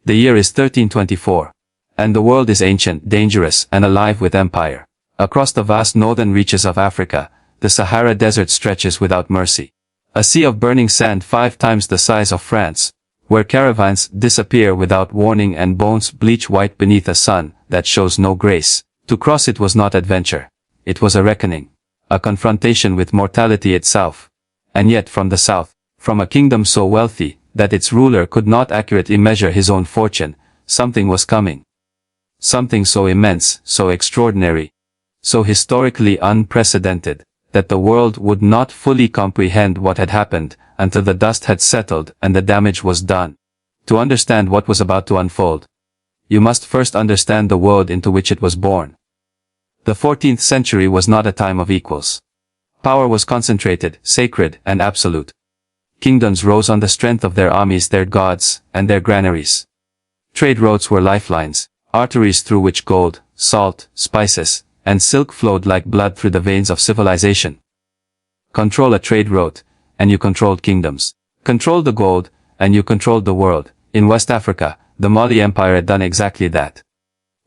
The year is 1324. And the world is ancient, dangerous, and alive with empire. Across the vast northern reaches of Africa, the Sahara Desert stretches without mercy. A sea of burning sand 5 times the size of France, where caravans disappear without warning and bones bleach white beneath a sun that shows no grace. To cross it was not adventure. It was a reckoning. A confrontation with mortality itself. And yet from the south, from a kingdom so wealthy that its ruler could not accurately measure his own fortune, something was coming. Something so immense, so extraordinary, so historically unprecedented, that the world would not fully comprehend what had happened until the dust had settled and the damage was done. To understand what was about to unfold, you must first understand the world into which it was born. The 14th century was not a time of equals. Power was concentrated, sacred, and absolute. Kingdoms rose on the strength of their armies, their gods, and their granaries. Trade routes were lifelines, arteries through which gold, salt, spices, and silk flowed like blood through the veins of civilization. Control a trade route, and you controlled kingdoms. Control the gold, and you controlled the world. In West Africa, the Mali Empire had done exactly that.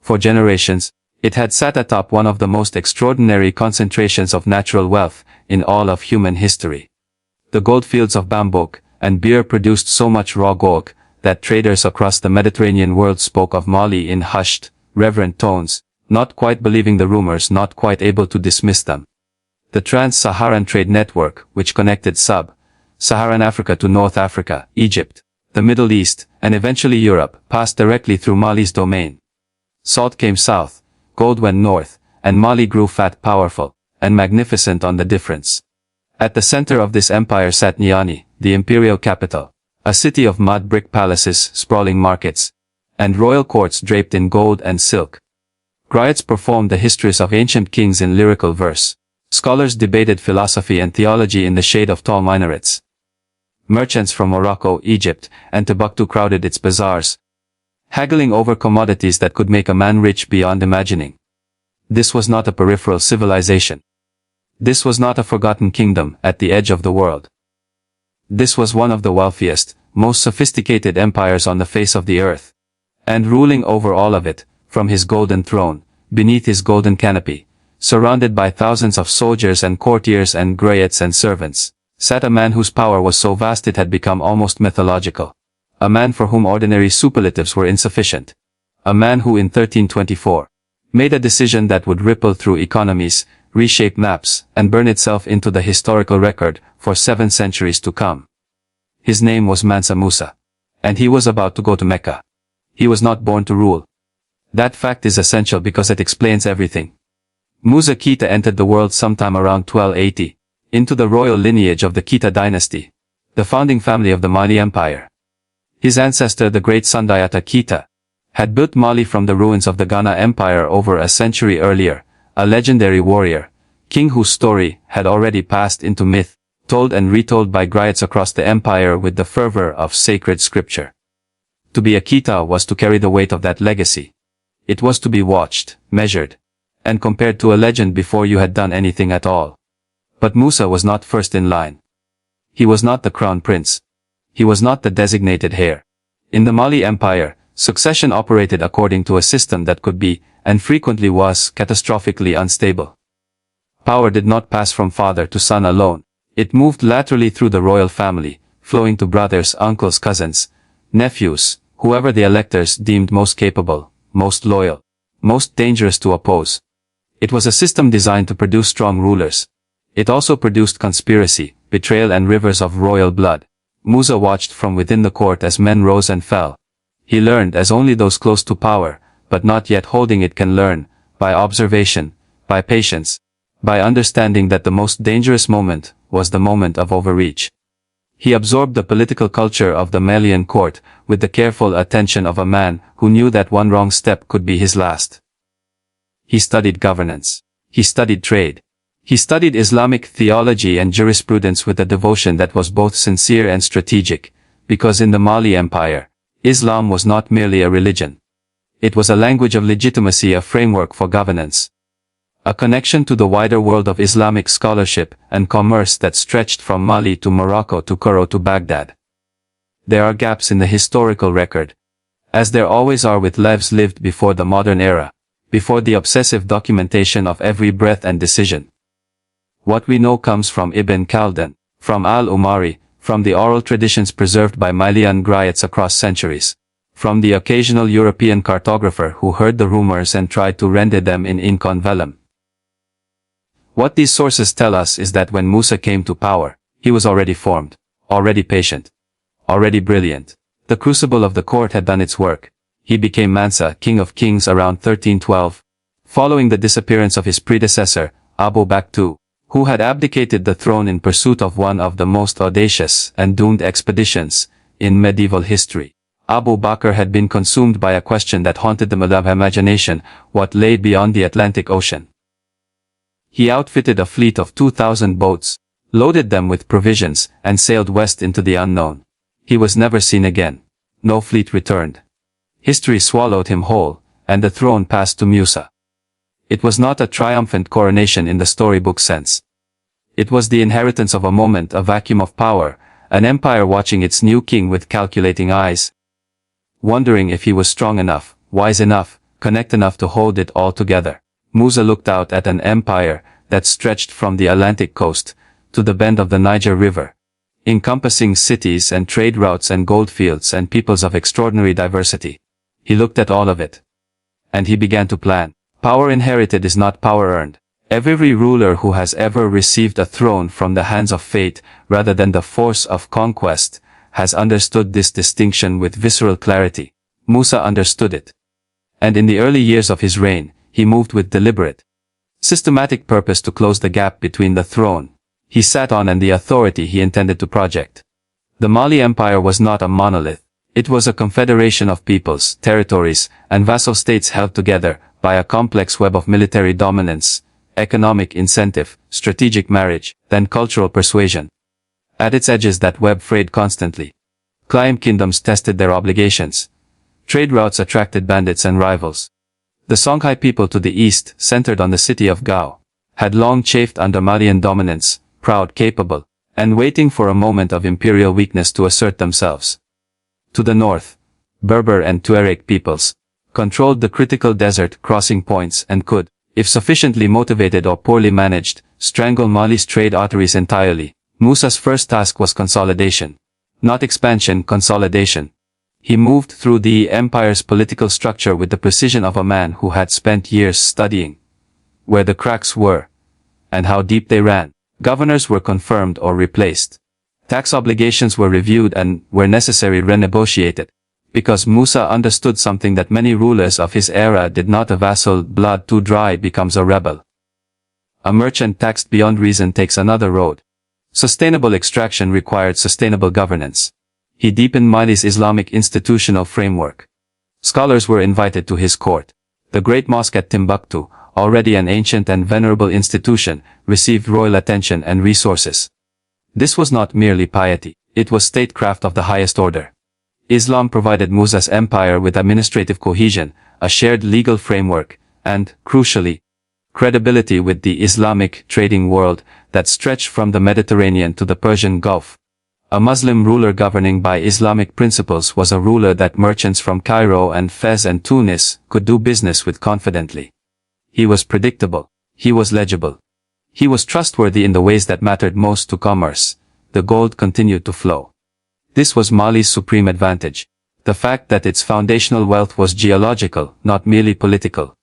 For generations, it had sat atop one of the most extraordinary concentrations of natural wealth in all of human history. The goldfields of Bambouk and Beer produced so much raw gold that traders across the Mediterranean world spoke of Mali in hushed, reverent tones, not quite believing the rumors, not quite able to dismiss them. The trans-Saharan trade network, which connected sub-Saharan Africa to North Africa, Egypt, the Middle East, and eventually Europe, passed directly through Mali's domain. Salt came south, gold went north, and Mali grew fat, powerful, and magnificent on the difference. At the center of this empire sat Niani, the imperial capital, a city of mud brick palaces, sprawling markets, and royal courts draped in gold and silk. Griots performed the histories of ancient kings in lyrical verse. Scholars debated philosophy and theology in the shade of tall minarets. Merchants from Morocco, Egypt, and Timbuktu crowded its bazaars, haggling over commodities that could make a man rich beyond imagining. This was not a peripheral civilization. This was not a forgotten kingdom at the edge of the world. This was one of the wealthiest, most sophisticated empires on the face of the earth. And ruling over all of it, from his golden throne, beneath his golden canopy, surrounded by thousands of soldiers and courtiers and griots and servants, sat a man whose power was so vast it had become almost mythological. A man for whom ordinary superlatives were insufficient. A man who in 1324 made a decision that would ripple through economies, reshape maps, and burn itself into the historical record for 7 centuries to come. His name was Mansa Musa. And he was about to go to Mecca. He was not born to rule. That fact is essential because it explains everything. Musa Kita entered the world sometime around 1280, into the royal lineage of the Kita dynasty, the founding family of the Mali Empire. His ancestor, the great Sundayata Kita, had built Mali from the ruins of the Ghana Empire over a century earlier, a legendary warrior, king whose story had already passed into myth, told and retold by griots across the empire with the fervor of sacred scripture. To be a Kita was to carry the weight of that legacy. It was to be watched, measured, and compared to a legend before you had done anything at all. But Musa was not first in line. He was not the crown prince. He was not the designated heir. In the Mali Empire, succession operated according to a system that could be, and frequently was, catastrophically unstable. Power did not pass from father to son alone. It moved laterally through the royal family, flowing to brothers, uncles, cousins, nephews, whoever the electors deemed most capable, most loyal, most dangerous to oppose. It was a system designed to produce strong rulers. It also produced conspiracy, betrayal and rivers of royal blood. Musa watched from within the court as men rose and fell. He learned as only those close to power, but not yet holding it can learn, by observation, by patience, by understanding that the most dangerous moment was the moment of overreach. He absorbed the political culture of the Malian court with the careful attention of a man who knew that one wrong step could be his last. He studied governance. He studied trade. He studied Islamic theology and jurisprudence with a devotion that was both sincere and strategic, because in the Mali Empire, Islam was not merely a religion. It was a language of legitimacy, a framework for governance. A connection to the wider world of Islamic scholarship and commerce that stretched from Mali to Morocco to Cairo to Baghdad. There are gaps in the historical record, As there always are with lives lived before the modern era, before the obsessive documentation of every breath and decision. What we know comes from Ibn Khaldun, from al-Umari, from the oral traditions preserved by Malian griots across centuries, from the occasional European cartographer who heard the rumors and tried to render them in ink on vellum. What these sources tell us is that when Musa came to power, he was already formed, already patient, already brilliant. The crucible of the court had done its work. He became Mansa, king of kings around 1312, following the disappearance of his predecessor, Abu Bakr II, who had abdicated the throne in pursuit of one of the most audacious and doomed expeditions in medieval history. Abu Bakr had been consumed by a question that haunted the Muslim imagination: what lay beyond the Atlantic Ocean? He outfitted a fleet of 2,000 boats, loaded them with provisions, and sailed west into the unknown. He was never seen again. No fleet returned. History swallowed him whole, and the throne passed to Musa. It was not a triumphant coronation in the storybook sense. It was the inheritance of a moment, a vacuum of power, an empire watching its new king with calculating eyes, wondering if he was strong enough, wise enough, connect enough to hold it all together. Musa looked out at an empire that stretched from the Atlantic coast to the bend of the Niger River, encompassing cities and trade routes and goldfields and peoples of extraordinary diversity. He looked at all of it. And he began to plan. Power inherited is not power earned. Every ruler who has ever received a throne from the hands of fate rather than the force of conquest has understood this distinction with visceral clarity. Musa understood it. And in the early years of his reign, he moved with deliberate, systematic purpose to close the gap between the throne he sat on and the authority he intended to project. The Mali Empire was not a monolith. It was a confederation of peoples, territories, and vassal states held together by a complex web of military dominance, economic incentive, strategic marriage, then cultural persuasion. At its edges that web frayed constantly. Client kingdoms tested their obligations. Trade routes attracted bandits and rivals. The Songhai people to the east, centered on the city of Gao, had long chafed under Malian dominance, proud, capable, and waiting for a moment of imperial weakness to assert themselves. To the north, Berber and Tuareg peoples controlled the critical desert crossing points and could, if sufficiently motivated or poorly managed, strangle Mali's trade arteries entirely. Musa's first task was consolidation. Not expansion, consolidation. He moved through the empire's political structure with the precision of a man who had spent years studying where the cracks were and how deep they ran. Governors were confirmed or replaced. Tax obligations were reviewed and, where necessary, renegotiated. Because Musa understood something that many rulers of his era did not: a vassal blood too dry becomes a rebel. A merchant taxed beyond reason takes another road. Sustainable extraction required sustainable governance. He deepened Mali's Islamic institutional framework. Scholars were invited to his court. The great mosque at Timbuktu, already an ancient and venerable institution, received royal attention and resources. This was not merely piety, it was statecraft of the highest order. Islam provided Musa's empire with administrative cohesion, a shared legal framework, and, crucially, credibility with the Islamic trading world that stretched from the Mediterranean to the Persian Gulf. A Muslim ruler governing by Islamic principles was a ruler that merchants from Cairo and Fez and Tunis could do business with confidently. He was predictable. He was legible. He was trustworthy in the ways that mattered most to commerce. The gold continued to flow. This was Mali's supreme advantage. The fact that its foundational wealth was geological, not merely political.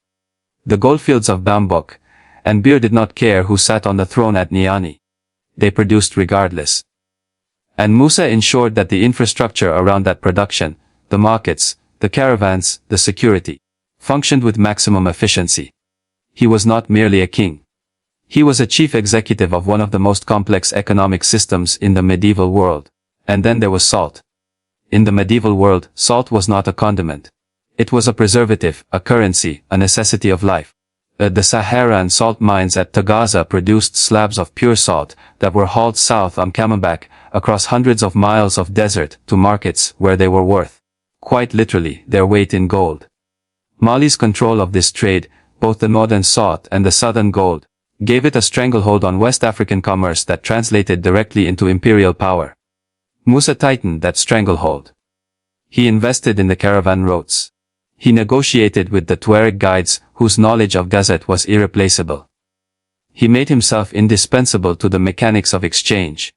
The goldfields of Bambok and Bir did not care who sat on the throne at Niani. They produced regardless. And Musa ensured that the infrastructure around that production, the markets, the caravans, the security, functioned with maximum efficiency. He was not merely a king. He was a chief executive of one of the most complex economic systems in the medieval world. And then there was salt. In the medieval world, salt was not a condiment. It was a preservative, a currency, a necessity of life. The Saharan salt mines at Tagaza produced slabs of pure salt that were hauled south on camelback across hundreds of miles of desert to markets where they were worth, quite literally, their weight in gold. Mali's control of this trade, both the northern salt and the southern gold, gave it a stranglehold on West African commerce that translated directly into imperial power. Musa tightened that stranglehold. He invested in the caravan routes. He negotiated with the Tuareg guides whose knowledge of Gazette was irreplaceable. He made himself indispensable to the mechanics of exchange.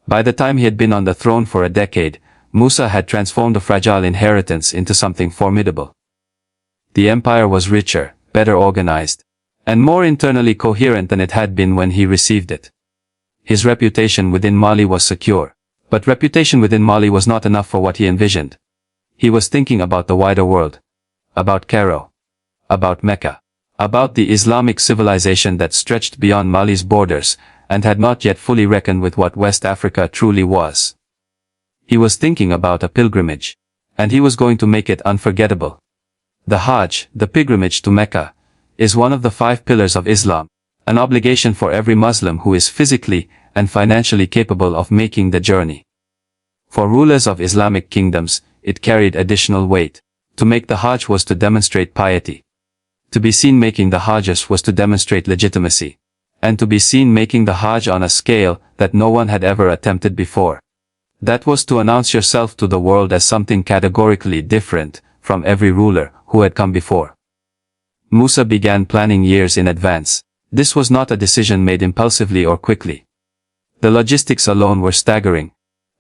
By the time he had been on the throne for a decade, Musa had transformed a fragile inheritance into something formidable. The empire was richer, better organized, and more internally coherent than it had been when he received it. His reputation within Mali was secure, but reputation within Mali was not enough for what he envisioned. He was thinking about the wider world, about Cairo, about Mecca, about the Islamic civilization that stretched beyond Mali's borders and had not yet fully reckoned with what West Africa truly was. He was thinking about a pilgrimage, and he was going to make it unforgettable. The Hajj, the pilgrimage to Mecca, is one of the 5 pillars of Islam, an obligation for every Muslim who is physically and financially capable of making the journey. For rulers of Islamic kingdoms, it carried additional weight. To make the Hajj was to demonstrate piety. To be seen making the Hajj was to demonstrate legitimacy. And to be seen making the Hajj on a scale that no one had ever attempted before. That was to announce yourself to the world as something categorically different from every ruler who had come before. Musa began planning years in advance. This was not a decision made impulsively or quickly. The logistics alone were staggering.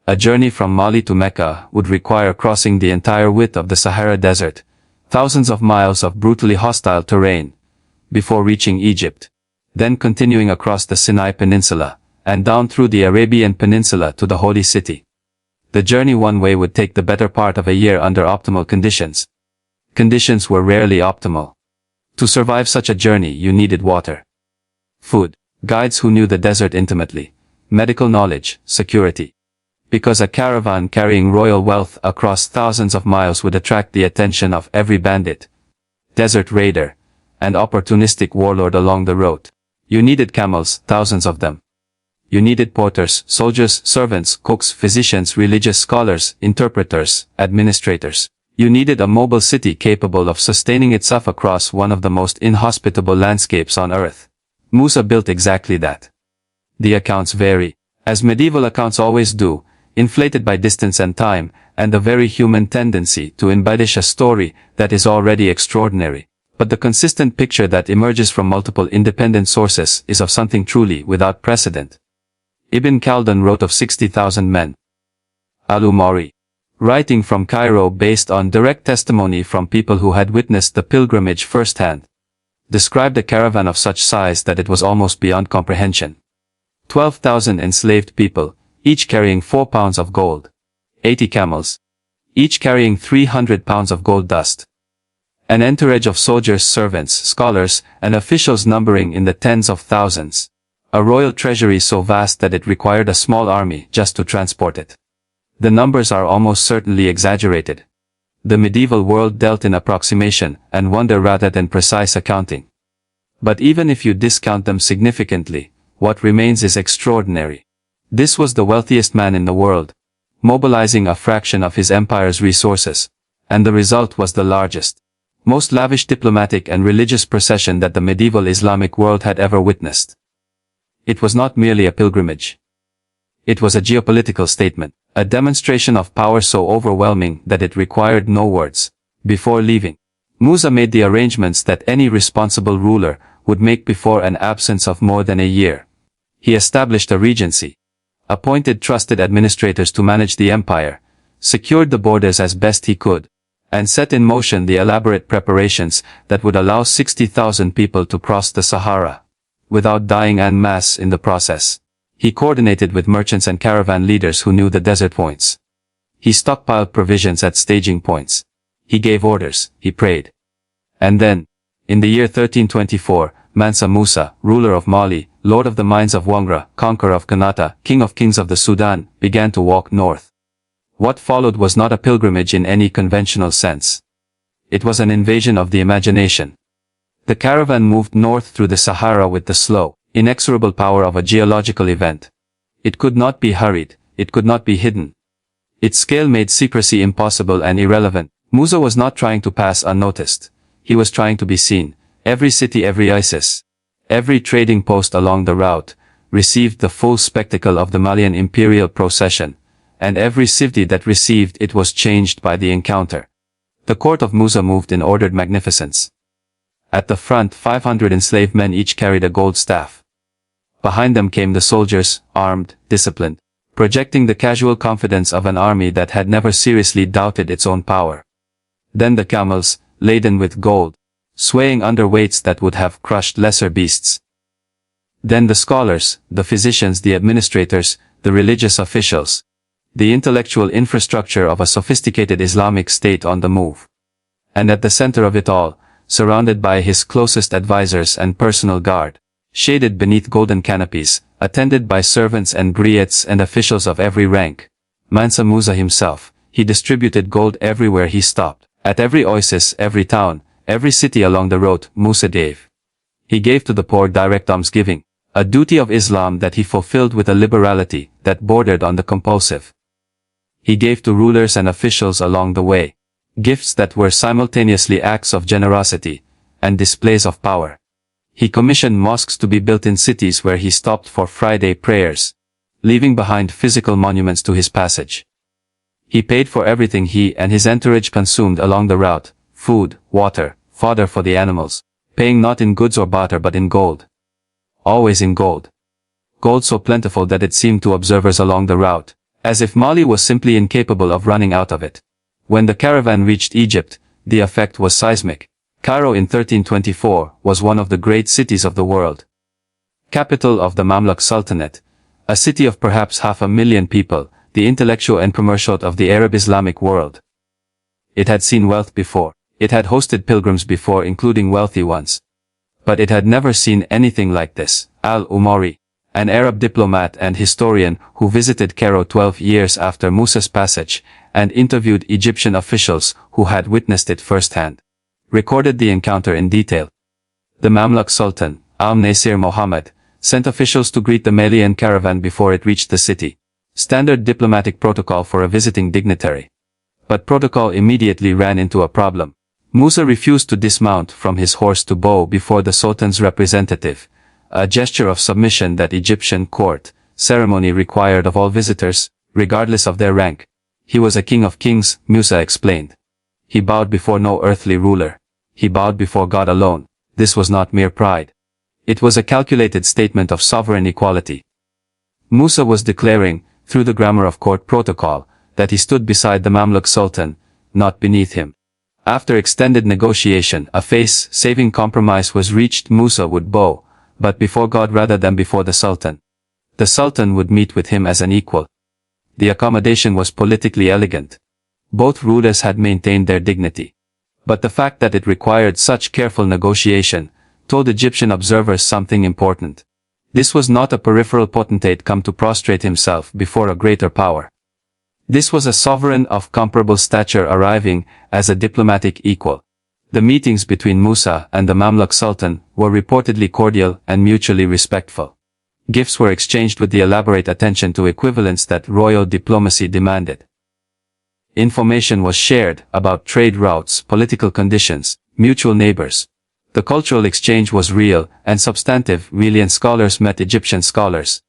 A journey from Mali to Mecca would require crossing the entire width of the Sahara Desert, thousands of miles of brutally hostile terrain, before reaching Egypt, then continuing across the Sinai Peninsula, and down through the Arabian Peninsula to the Holy City. The journey one way would take the better part of a year under optimal conditions. Conditions were rarely optimal. To survive such a journey you needed water, food, guides who knew the desert intimately, medical knowledge, security. Because a caravan carrying royal wealth across thousands of miles would attract the attention of every bandit, desert raider, and opportunistic warlord along the road. You needed camels, thousands of them. You needed porters, soldiers, servants, cooks, physicians, religious scholars, interpreters, administrators. You needed a mobile city capable of sustaining itself across one of the most inhospitable landscapes on earth. Musa built exactly that. The accounts vary, as medieval accounts always do, inflated by distance and time, and the very human tendency to embellish a story that is already extraordinary. But the consistent picture that emerges from multiple independent sources is of something truly without precedent. Ibn Khaldun wrote of 60,000 men. Al-Umari, writing from Cairo based on direct testimony from people who had witnessed the pilgrimage firsthand, described a caravan of such size that it was almost beyond comprehension. 12,000 enslaved people, each carrying 4 pounds of gold. 80 camels, each carrying 300 pounds of gold dust. An entourage of soldiers, servants, scholars, and officials numbering in the tens of thousands. A royal treasury so vast that it required a small army just to transport it. The numbers are almost certainly exaggerated. The medieval world dealt in approximation and wonder rather than precise accounting. But even if you discount them significantly, what remains is extraordinary. This was the wealthiest man in the world, mobilizing a fraction of his empire's resources, and the result was the largest, most lavish diplomatic and religious procession that the medieval Islamic world had ever witnessed. It was not merely a pilgrimage. It was a geopolitical statement, a demonstration of power so overwhelming that it required no words. Before leaving, Musa made the arrangements that any responsible ruler would make before an absence of more than a year. He established a regency, appointed trusted administrators to manage the empire, secured the borders as best he could, and set in motion the elaborate preparations that would allow 60,000 people to cross the Sahara, without dying en masse in the process. He coordinated with merchants and caravan leaders who knew the desert points. He stockpiled provisions at staging points. He gave orders, he prayed. And then, in the year 1324, Mansa Musa, ruler of Mali, lord of the mines of Wangra, conqueror of Kanata, king of kings of the Sudan, began to walk north. What followed was not a pilgrimage in any conventional sense. It was an invasion of the imagination. The caravan moved north through the Sahara with the slow, inexorable power of a geological event. It could not be hurried, it could not be hidden. Its scale made secrecy impossible and irrelevant. Musa was not trying to pass unnoticed. He was trying to be seen. Every city, every oasis, every trading post along the route, received the full spectacle of the Malian imperial procession, and every city that received it was changed by the encounter. The court of Musa moved in ordered magnificence. At the front 500 enslaved men each carried a gold staff. Behind them came the soldiers, armed, disciplined, projecting the casual confidence of an army that had never seriously doubted its own power. Then the camels, laden with gold, swaying under weights that would have crushed lesser beasts. Then the scholars, the physicians, the administrators, the religious officials, the intellectual infrastructure of a sophisticated Islamic state on the move. And at the center of it all, surrounded by his closest advisors and personal guard, shaded beneath golden canopies, attended by servants and griots and officials of every rank, Mansa Musa himself. He distributed gold everywhere he stopped, at every oasis, every town, every city along the road. Musa gave. He gave to the poor direct almsgiving, a duty of Islam that he fulfilled with a liberality that bordered on the compulsive. He gave to rulers and officials along the way, gifts that were simultaneously acts of generosity and displays of power. He commissioned mosques to be built in cities where he stopped for Friday prayers, leaving behind physical monuments to his passage. He paid for everything he and his entourage consumed along the route, food, water, fodder for the animals, paying not in goods or barter but in gold. Always in gold. Gold so plentiful that it seemed to observers along the route, as if Mali was simply incapable of running out of it. When the caravan reached Egypt, the effect was seismic. Cairo in 1324 was one of the great cities of the world. Capital of the Mamluk Sultanate, a city of perhaps 500,000 people, the intellectual and commercial of the Arab Islamic world. It had seen wealth before. It had hosted pilgrims before, including wealthy ones. But it had never seen anything like this. Al-Umari, an Arab diplomat and historian who visited Cairo 12 years after Musa's passage and interviewed Egyptian officials who had witnessed it firsthand, recorded the encounter in detail. The Mamluk Sultan, Al-Nasir Mohammed, sent officials to greet the Malian caravan before it reached the city. Standard diplomatic protocol for a visiting dignitary. But protocol immediately ran into a problem. Musa refused to dismount from his horse to bow before the Sultan's representative, a gesture of submission that Egyptian court ceremony required of all visitors, regardless of their rank. He was a king of kings, Musa explained. He bowed before no earthly ruler. He bowed before God alone. This was not mere pride. It was a calculated statement of sovereign equality. Musa was declaring, through the grammar of court protocol, that he stood beside the Mamluk Sultan, not beneath him. After extended negotiation, a face-saving compromise was reached. Musa would bow, but before God rather than before the Sultan. The Sultan would meet with him as an equal. The accommodation was politically elegant. Both rulers had maintained their dignity. But the fact that it required such careful negotiation told Egyptian observers something important. This was not a peripheral potentate come to prostrate himself before a greater power. This was a sovereign of comparable stature arriving as a diplomatic equal. The meetings between Musa and the Mamluk Sultan were reportedly cordial and mutually respectful. Gifts were exchanged with the elaborate attention to equivalence that royal diplomacy demanded. Information was shared about trade routes, political conditions, mutual neighbors. The cultural exchange was real and substantive. Malian scholars met Egyptian scholars.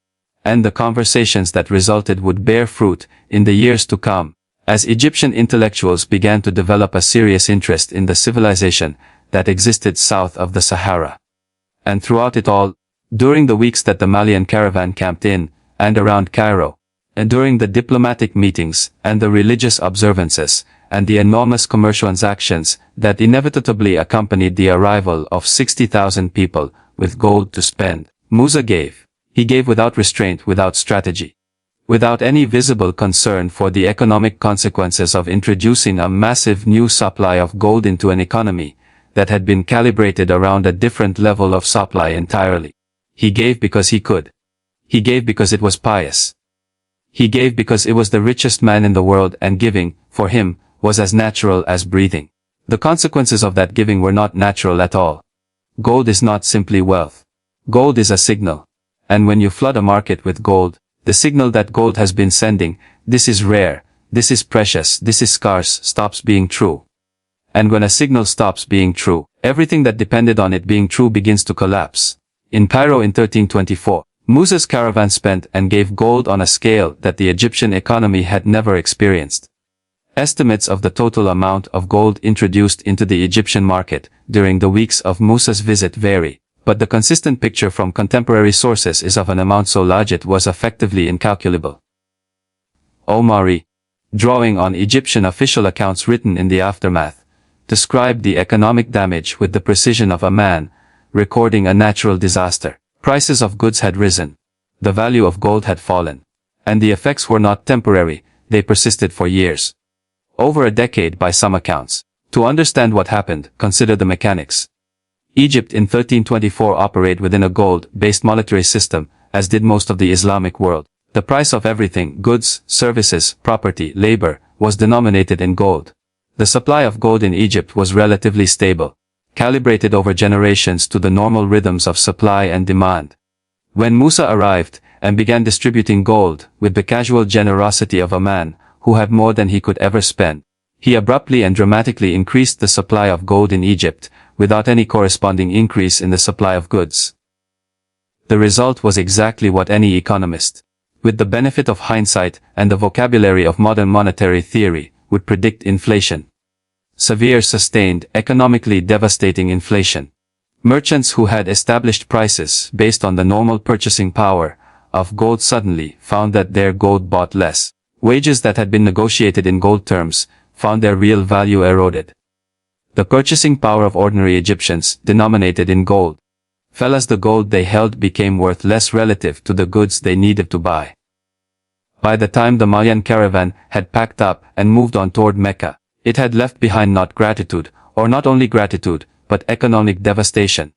And the conversations that resulted would bear fruit in the years to come, as Egyptian intellectuals began to develop a serious interest in the civilization that existed south of the Sahara. And throughout it all, during the weeks that the Malian caravan camped in and around Cairo, and during the diplomatic meetings and the religious observances, and the enormous commercial transactions that inevitably accompanied the arrival of 60,000 people with gold to spend, Musa gave. He gave without restraint, without strategy, without any visible concern for the economic consequences of introducing a massive new supply of gold into an economy that had been calibrated around a different level of supply entirely. He gave because he could. He gave because it was pious. He gave because it was the richest man in the world, and giving, for him, was as natural as breathing. The consequences of that giving were not natural at all. Gold is not simply wealth. Gold is a signal. And when you flood a market with gold, the signal that gold has been sending, this is rare, this is precious, this is scarce, stops being true. And when a signal stops being true, everything that depended on it being true begins to collapse. In Cairo in 1324, Musa's caravan spent and gave gold on a scale that the Egyptian economy had never experienced. Estimates of the total amount of gold introduced into the Egyptian market during the weeks of Musa's visit vary, but the consistent picture from contemporary sources is of an amount so large it was effectively incalculable. Omari, drawing on Egyptian official accounts written in the aftermath, described the economic damage with the precision of a man recording a natural disaster. Prices of goods had risen. The value of gold had fallen. And the effects were not temporary, they persisted for years. Over a decade by some accounts. To understand what happened, consider the mechanics. Egypt in 1324 operated within a gold-based monetary system, as did most of the Islamic world. The price of everything, goods, services, property, labor, was denominated in gold. The supply of gold in Egypt was relatively stable, calibrated over generations to the normal rhythms of supply and demand. When Musa arrived and began distributing gold with the casual generosity of a man who had more than he could ever spend, he abruptly and dramatically increased the supply of gold in Egypt without any corresponding increase in the supply of goods. The result was exactly what any economist, with the benefit of hindsight and the vocabulary of modern monetary theory, would predict: inflation. Severe, sustained, economically devastating inflation. Merchants who had established prices based on the normal purchasing power of gold suddenly found that their gold bought less. Wages that had been negotiated in gold terms found their real value eroded. The purchasing power of ordinary Egyptians, denominated in gold, fell as the gold they held became worth less relative to the goods they needed to buy. By the time the Malian caravan had packed up and moved on toward Mecca, it had left behind not gratitude, or not only gratitude, but economic devastation.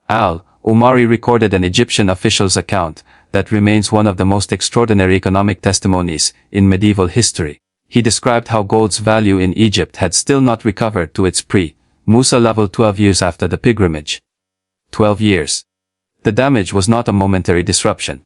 Al-Umari recorded an Egyptian official's account that remains one of the most extraordinary economic testimonies in medieval history. He described how gold's value in Egypt had still not recovered to its pre-Musa level 12 years after the pilgrimage. 12 years. The damage was not a momentary disruption.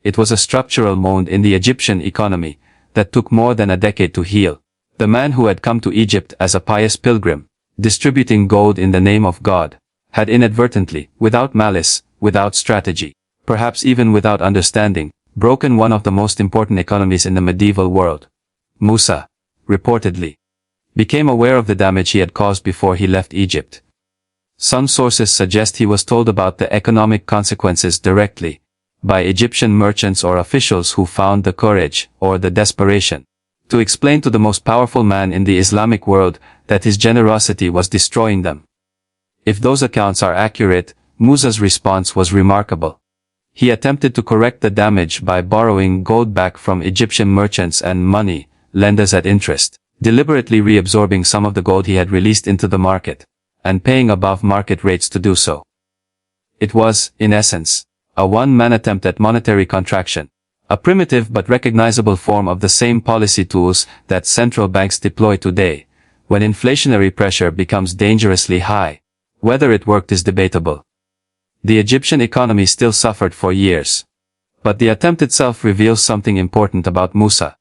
It was a structural wound in the Egyptian economy that took more than a decade to heal. The man who had come to Egypt as a pious pilgrim, distributing gold in the name of God, had inadvertently, without malice, without strategy, perhaps even without understanding, broken one of the most important economies in the medieval world. Musa, reportedly, became aware of the damage he had caused before he left Egypt. Some sources suggest he was told about the economic consequences directly by Egyptian merchants or officials who found the courage or the desperation to explain to the most powerful man in the Islamic world that his generosity was destroying them. If those accounts are accurate, Musa's response was remarkable. He attempted to correct the damage by borrowing gold back from Egyptian merchants and money lenders at interest, deliberately reabsorbing some of the gold he had released into the market, and paying above market rates to do so. It was, in essence, a one-man attempt at monetary contraction, a primitive but recognizable form of the same policy tools that central banks deploy today, when inflationary pressure becomes dangerously high. Whether it worked is debatable. The Egyptian economy still suffered for years. But the attempt itself reveals something important about Musa.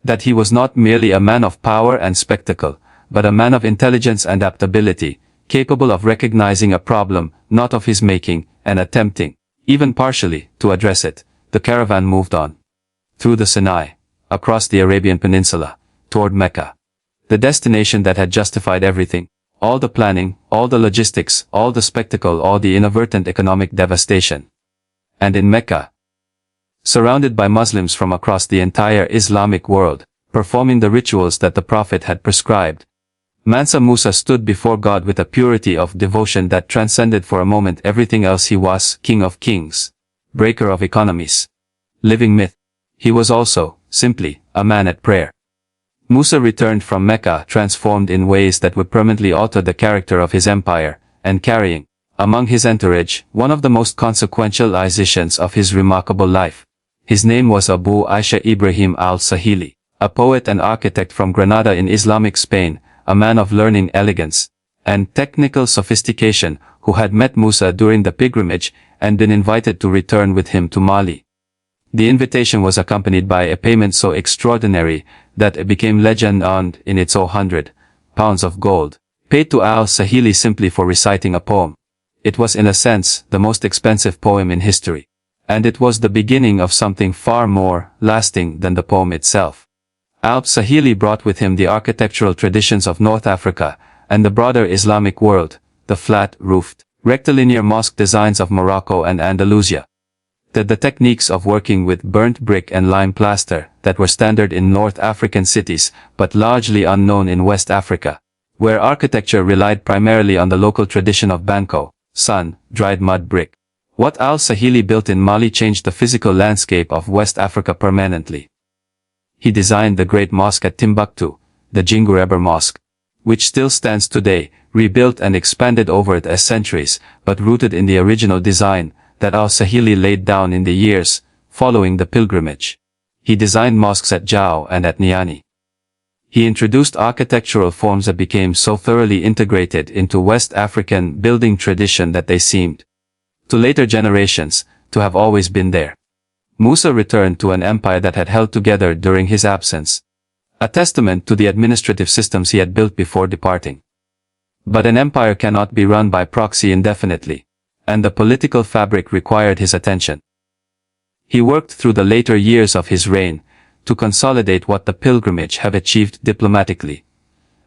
That he was not merely a man of power and spectacle, but a man of intelligence and adaptability, capable of recognizing a problem, not of his making, and attempting, even partially, to address it. The caravan moved on. Through the Sinai, across the Arabian Peninsula, toward Mecca. The destination that had justified everything. All the planning, all the logistics, all the spectacle, all the inadvertent economic devastation. And in Mecca, surrounded by Muslims from across the entire Islamic world, performing the rituals that the Prophet had prescribed, Mansa Musa stood before God with a purity of devotion that transcended for a moment everything else. He was King of Kings, breaker of economies, living myth. He was also, simply, a man at prayer. Musa returned from Mecca transformed in ways that would permanently alter the character of his empire, and carrying, among his entourage, one of the most consequential decisions of his remarkable life. His name was Abu Aisha Ibrahim al-Sahili, a poet and architect from Granada in Islamic Spain, a man of learning, elegance, and technical sophistication, who had met Musa during the pilgrimage and been invited to return with him to Mali. The invitation was accompanied by a payment so extraordinary that it became legend and, in its £100 of gold, paid to al-Sahili simply for reciting a poem. It was in a sense the most expensive poem in history. And it was the beginning of something far more lasting than the poem itself. Al-Sahili brought with him the architectural traditions of North Africa and the broader Islamic world, the flat-roofed, rectilinear mosque designs of Morocco and Andalusia. The techniques of working with burnt brick and lime plaster that were standard in North African cities but largely unknown in West Africa, where architecture relied primarily on the local tradition of banco, sun-dried mud brick. What Al-Sahili built in Mali changed the physical landscape of West Africa permanently. He designed the great mosque at Timbuktu, the Jingureber Mosque, which still stands today, rebuilt and expanded over the centuries, but rooted in the original design that Al-Sahili laid down in the years following the pilgrimage. He designed mosques at Jao and at Niani. He introduced architectural forms that became so thoroughly integrated into West African building tradition that they seemed, to later generations, to have always been there. Musa returned to an empire that had held together during his absence, a testament to the administrative systems he had built before departing. But an empire cannot be run by proxy indefinitely, and the political fabric required his attention. He worked through the later years of his reign to consolidate what the pilgrimage had achieved diplomatically,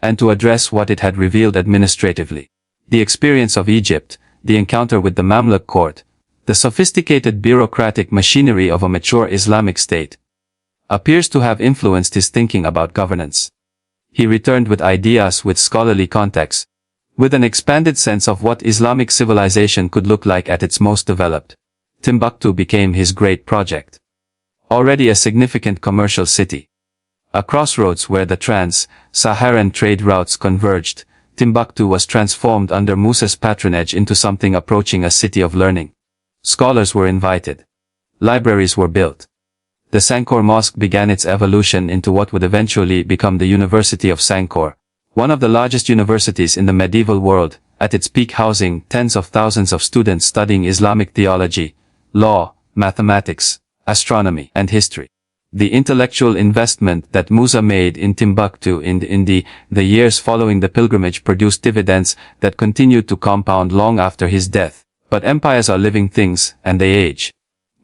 and to address what it had revealed administratively. The experience of Egypt, the encounter with the Mamluk court, the sophisticated bureaucratic machinery of a mature Islamic state, appears to have influenced his thinking about governance. He returned with ideas with scholarly context, with an expanded sense of what Islamic civilization could look like at its most developed. Timbuktu became his great project. Already a significant commercial city, a crossroads where the trans-Saharan trade routes converged, Timbuktu was transformed under Musa's patronage into something approaching a city of learning. Scholars were invited. Libraries were built. The Sankor Mosque began its evolution into what would eventually become the University of Sankor, one of the largest universities in the medieval world, at its peak housing tens of thousands of students studying Islamic theology, law, mathematics, astronomy, and history. The intellectual investment that Musa made in Timbuktu in the years following the pilgrimage produced dividends that continued to compound long after his death. But empires are living things, and they age.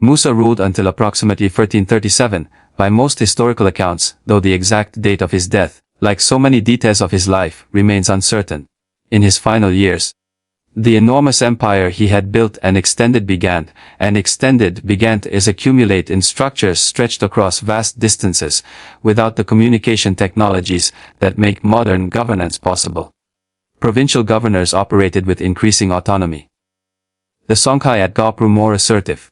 Musa ruled until approximately 1337, by most historical accounts, though the exact date of his death, like so many details of his life, remains uncertain. In his final years, the enormous empire he had built and extended began to accumulate in structures stretched across vast distances, without the communication technologies that make modern governance possible. Provincial governors operated with increasing autonomy. The Songhai at Gao grew more assertive.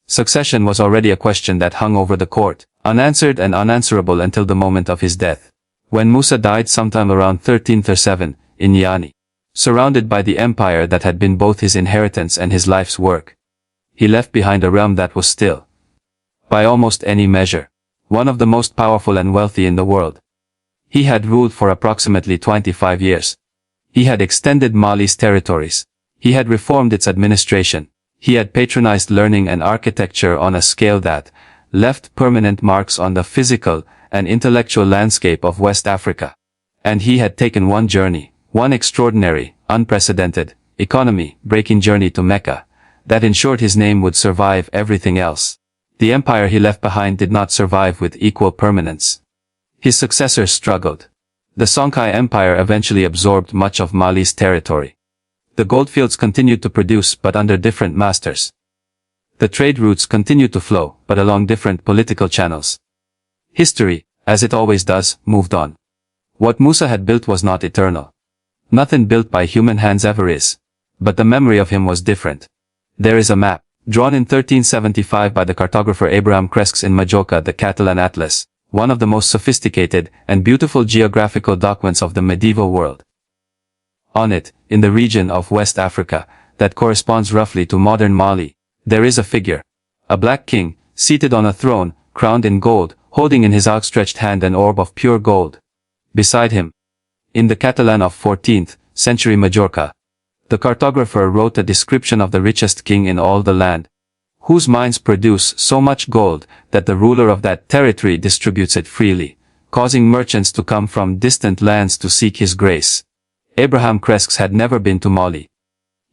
Succession was already a question that hung over the court, unanswered and unanswerable until the moment of his death. When Musa died sometime around 1337, in Niani, surrounded by the empire that had been both his inheritance and his life's work, he left behind a realm that was still, by almost any measure, one of the most powerful and wealthy in the world. He had ruled for approximately 25 years. He had extended Mali's territories. He had reformed its administration. He had patronized learning and architecture on a scale that left permanent marks on the physical and intellectual landscape of West Africa. And he had taken one journey, one extraordinary, unprecedented, economy-breaking journey to Mecca, that ensured his name would survive everything else. The empire he left behind did not survive with equal permanence. His successors struggled. The Songhai Empire eventually absorbed much of Mali's territory. The goldfields continued to produce but under different masters. The trade routes continued to flow, but along different political channels. History, as it always does, moved on. What Musa had built was not eternal. Nothing built by human hands ever is. But the memory of him was different. There is a map, drawn in 1375 by the cartographer Abraham Cresques in Majorca, the Catalan Atlas, one of the most sophisticated and beautiful geographical documents of the medieval world. On it, in the region of West Africa, that corresponds roughly to modern Mali, there is a figure. A black king, seated on a throne, crowned in gold, holding in his outstretched hand an orb of pure gold. Beside him, in the Catalan of 14th century Majorca, the cartographer wrote a description of the richest king in all the land, whose mines produce so much gold that the ruler of that territory distributes it freely, causing merchants to come from distant lands to seek his grace. Abraham Cresques had never been to Mali.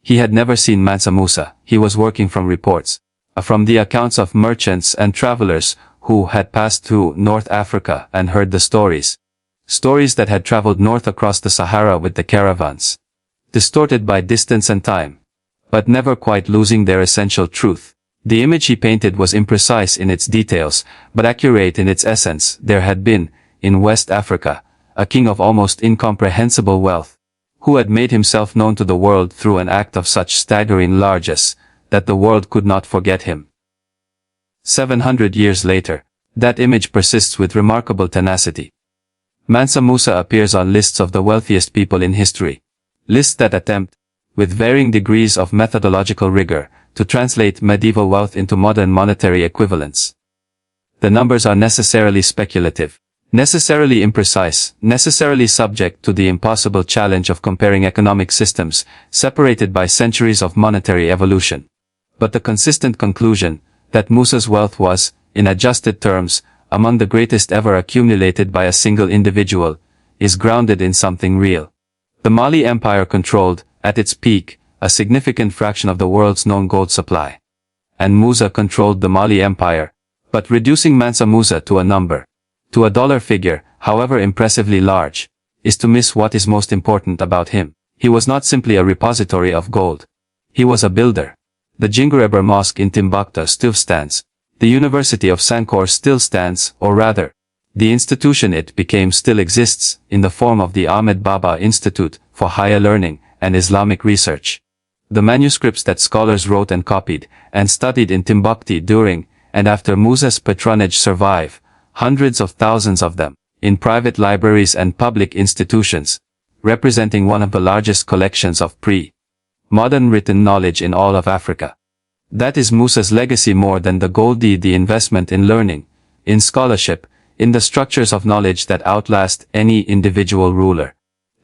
He had never seen Mansa Musa. He was working from reports. from the accounts of merchants and travelers who had passed through North Africa and heard the stories. Stories that had traveled north across the Sahara with the caravans. Distorted by distance and time, but never quite losing their essential truth. The image he painted was imprecise in its details, but accurate in its essence. There had been, in West Africa, a king of almost incomprehensible wealth, who had made himself known to the world through an act of such staggering largesse, that the world could not forget him. 700 years later, that image persists with remarkable tenacity. Mansa Musa appears on lists of the wealthiest people in history. Lists that attempt, with varying degrees of methodological rigor, to translate medieval wealth into modern monetary equivalents. The numbers are necessarily speculative, necessarily imprecise, necessarily subject to the impossible challenge of comparing economic systems, separated by centuries of monetary evolution. But the consistent conclusion, that Musa's wealth was, in adjusted terms, among the greatest ever accumulated by a single individual, is grounded in something real. The Mali Empire controlled, at its peak, a significant fraction of the world's known gold supply. And Musa controlled the Mali Empire, but reducing Mansa Musa to a number, to a dollar figure, however impressively large, is to miss what is most important about him. He was not simply a repository of gold. He was a builder. The Jingureber Mosque in Timbuktu still stands. The University of Sankore still stands, or rather, the institution it became still exists, in the form of the Ahmed Baba Institute for Higher Learning and Islamic Research. The manuscripts that scholars wrote and copied, and studied in Timbuktu during and after Musa's patronage survive, hundreds of thousands of them, in private libraries and public institutions, representing one of the largest collections of pre-modern written knowledge in all of Africa. That is Musa's legacy more than the gold, the investment in learning, in scholarship, in the structures of knowledge that outlast any individual ruler.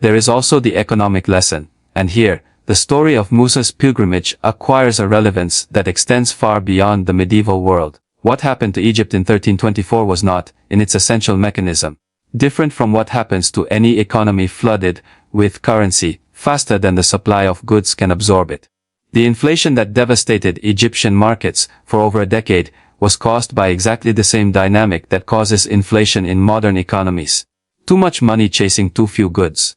There is also the economic lesson, and here, the story of Musa's pilgrimage acquires a relevance that extends far beyond the medieval world. What happened to Egypt in 1324 was not, in its essential mechanism, different from what happens to any economy flooded with currency faster than the supply of goods can absorb it. The inflation that devastated Egyptian markets for over a decade was caused by exactly the same dynamic that causes inflation in modern economies. Too much money chasing too few goods.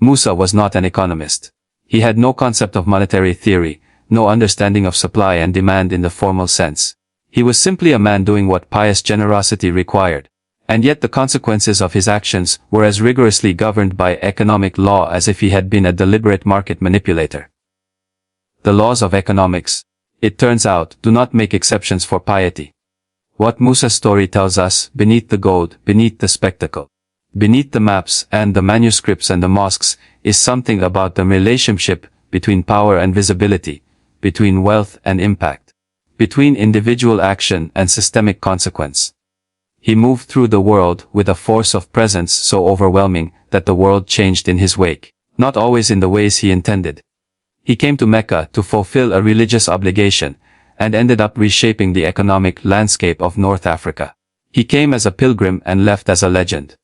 Musa was not an economist. He had no concept of monetary theory, no understanding of supply and demand in the formal sense. He was simply a man doing what pious generosity required. And yet the consequences of his actions were as rigorously governed by economic law as if he had been a deliberate market manipulator. The laws of economics, it turns out, do not make exceptions for piety. What Musa's story tells us, beneath the gold, beneath the spectacle, beneath the maps and the manuscripts and the mosques, is something about the relationship between power and visibility, between wealth and impact, between individual action and systemic consequence. He moved through the world with a force of presence so overwhelming that the world changed in his wake, not always in the ways he intended. He came to Mecca to fulfill a religious obligation, and ended up reshaping the economic landscape of North Africa. He came as a pilgrim and left as a legend.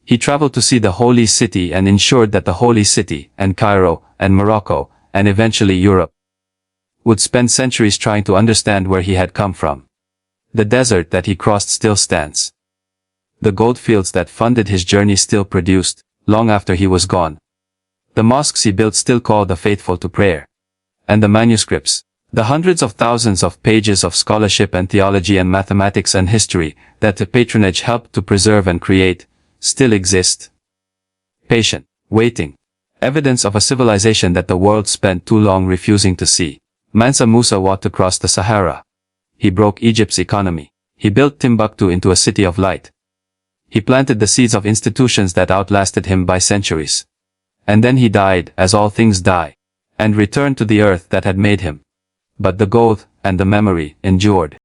He traveled to see the Holy City and ensured that the Holy City, and Cairo, and Morocco, and eventually Europe, would spend centuries trying to understand where he had come from. The desert that he crossed still stands. The gold fields that funded his journey still produced, long after he was gone. The mosques he built still call the faithful to prayer. And the manuscripts, the hundreds of thousands of pages of scholarship and theology and mathematics and history that the patronage helped to preserve and create, still exist. Patient, waiting. Evidence of a civilization that the world spent too long refusing to see. Mansa Musa walked across the Sahara. He broke Egypt's economy. He built Timbuktu into a city of light. He planted the seeds of institutions that outlasted him by centuries. And then he died, as all things die, and returned to the earth that had made him. But the gold, and the memory, endured.